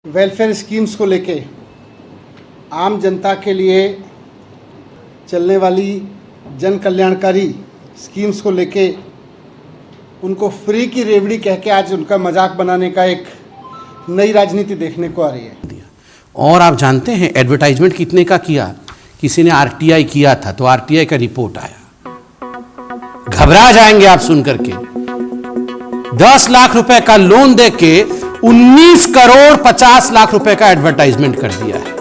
Welfare schemes को लेके आम जनता के लिए चलने वाली जन कल्याणकारी स्कीम्स को लेके उनको फ्री की रेवड़ी कह के आज उनका मजाक बनाने का एक नई राजनीति देखने को आ रही है। और आप जानते हैं एडवर्टाइजमेंट कितने का किया? किसी ने आरटीआई किया था तो आरटीआई का रिपोर्ट आया, घबरा जाएंगे आप सुन करके। 10 लाख रुपए का लोन देके 19 करोड़ 50 लाख रुपए का एडवर्टाइजमेंट कर दिया है।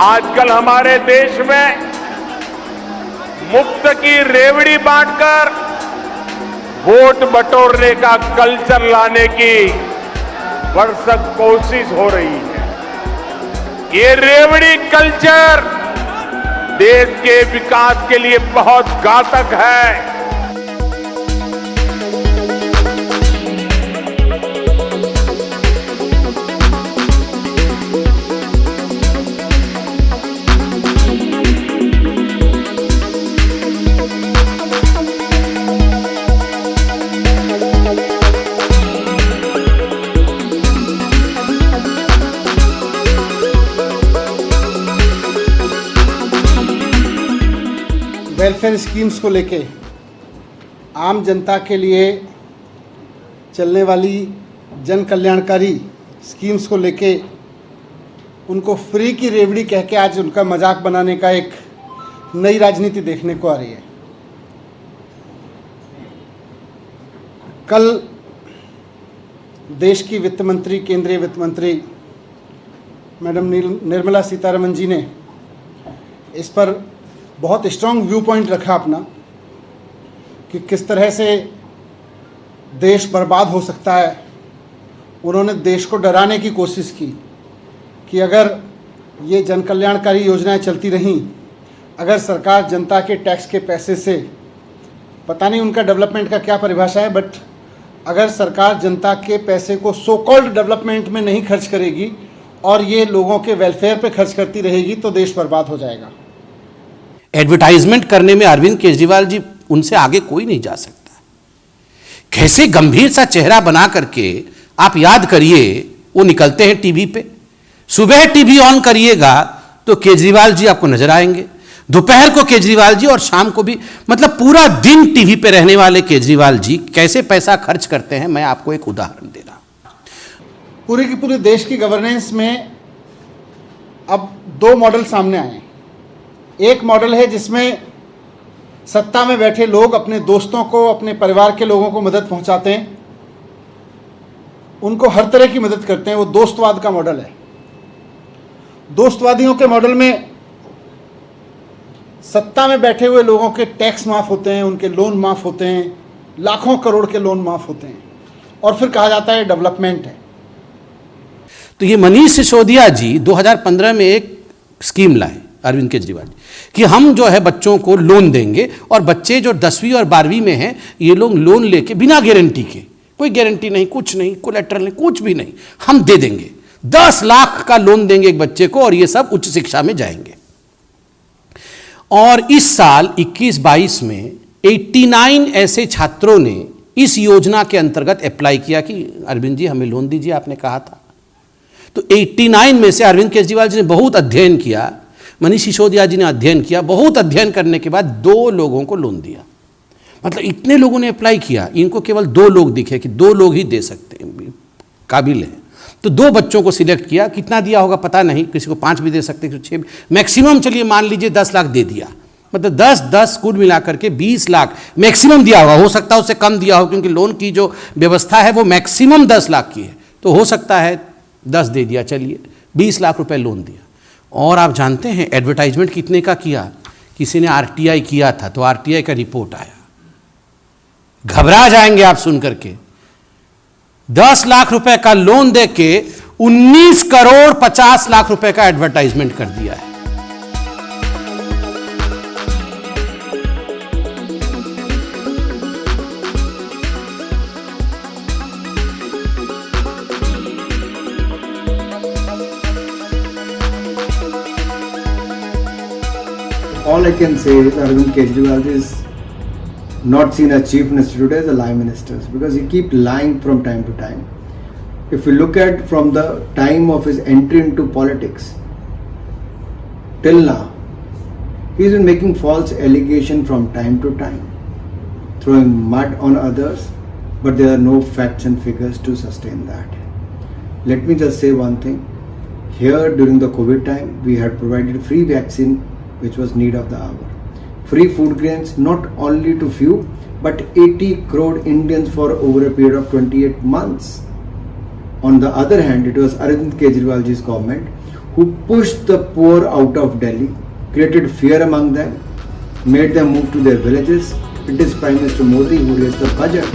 आजकल हमारे देश में मुफ्त की रेवड़ी बांटकर वोट बटोरने का कल्चर लाने की भरसक कोशिश हो रही है। ये रेवड़ी कल्चर देश के विकास के लिए बहुत घातक है। वेलफेयर स्कीम्स को लेके आम जनता के लिए चलने वाली जन कल्याणकारी स्कीम्स को लेके उनको फ्री की रेवड़ी कह के आज उनका मजाक बनाने का एक नई राजनीति देखने को आ रही है। कल देश की वित्त मंत्री, केंद्रीय वित्त मंत्री मैडम निर्मला सीतारमण जी ने इस पर बहुत स्ट्रॉन्ग व्यू पॉइंट रखा अपना कि किस तरह से देश बर्बाद हो सकता है। उन्होंने देश को डराने की कोशिश की कि अगर ये जन कल्याणकारी योजनाएं चलती रहीं, अगर सरकार जनता के टैक्स के पैसे से, पता नहीं उनका डेवलपमेंट का क्या परिभाषा है, बट अगर सरकार जनता के पैसे को सो कॉल्ड डेवलपमेंट में नहीं खर्च करेगी और ये लोगों के वेलफेयर पे खर्च करती रहेगी तो देश बर्बाद हो जाएगा। एडवर्टाइजमेंट करने में अरविंद केजरीवाल जी उनसे आगे कोई नहीं जा सकता। कैसे गंभीर सा चेहरा बना करके आप याद करिए, वो निकलते हैं टीवी पे। सुबह टीवी ऑन करिएगा तो केजरीवाल जी आपको नजर आएंगे, दोपहर को केजरीवाल जी और शाम को भी, मतलब पूरा दिन टीवी पे रहने वाले केजरीवाल जी कैसे पैसा खर्च करते हैं, मैं आपको एक उदाहरण दे रहा हूं। पूरी की पूरी देश की गवर्नेंस में अब 2 मॉडल सामने आए हैं। एक मॉडल है जिसमें सत्ता में बैठे लोग अपने दोस्तों को, अपने परिवार के लोगों को मदद पहुंचाते हैं, उनको हर तरह की मदद करते हैं। वो दोस्तवाद का मॉडल है। दोस्तवादियों के मॉडल में सत्ता में बैठे हुए लोगों के टैक्स माफ होते हैं, उनके लोन माफ होते हैं, लाखों करोड़ के लोन माफ होते हैं और फिर कहा जाता है डेवलपमेंट है। तो ये मनीष सिसोदिया जी 2015 में एक स्कीम लाए अरविंद केजरीवाल जी कि हम जो है बच्चों को लोन देंगे और बच्चे जो 10वीं और 12वीं में हैं ये लोग लोन लेके बिना गारंटी के, कोई गारंटी नहीं, कुछ नहीं, कोलैटरल नहीं, कुछ भी नहीं, हम दे देंगे। 10 लाख का लोन देंगे एक बच्चे को और ये सब उच्च शिक्षा में जाएंगे। और इस साल 21-22 में 89 ऐसे छात्रों ने इस योजना के अंतर्गत अप्लाई किया कि अरविंद जी हमें लोन दीजिए, आपने कहा था। तो 89 में से अरविंद केजरीवाल जी ने बहुत अध्ययन किया, मनीष सिसोदिया जी ने अध्ययन किया, बहुत अध्ययन करने के बाद 2 लोगों को लोन दिया। मतलब इतने लोगों ने अप्लाई किया, इनको केवल 2 लोग दिखे कि 2 लोग ही दे सकते हैं, काबिल हैं। तो 2 बच्चों को सिलेक्ट किया। कितना दिया होगा पता नहीं, किसी को 5 भी दे सकते, किसी को 6 भी, मैक्सिमम चलिए मान लीजिए 10 लाख दे दिया। मतलब 10 कुल मिलाकर के 20 लाख मैक्सिमम दिया होगा। हो सकता है उससे कम दिया हो क्योंकि लोन की जो व्यवस्था है वो मैक्सिमम 10 लाख की है, तो हो सकता है 10 दे दिया, चलिए 20 लाख रुपए लोन दिया। और आप जानते हैं एडवर्टाइजमेंट कितने का किया? किसी ने आरटीआई किया था तो आरटीआई का रिपोर्ट आया, घबरा जाएंगे आप सुन करके। 10 लाख रुपए का लोन देके 19 करोड़ 50 लाख रुपए का एडवर्टाइजमेंट कर दिया है। All I can say is Arvind Kejriwal is not seen as chief minister today as a lie ministers, because he keep lying from time to time. If we look at from the time of his entry into politics till now, he's been making false allegation from time to time, throwing mud on others, but there are no facts and figures to sustain that. Let me just say one thing. Here during the COVID time, we had provided free vaccine, which was need of the hour. Free food grains, not only to few, but 80 crore Indians for over a period of 28 months. On the other hand, it was Arvind Kejriwalji's government who pushed the poor out of Delhi, created fear among them, made them move to their villages. It is Prime Minister Modi who raised the budget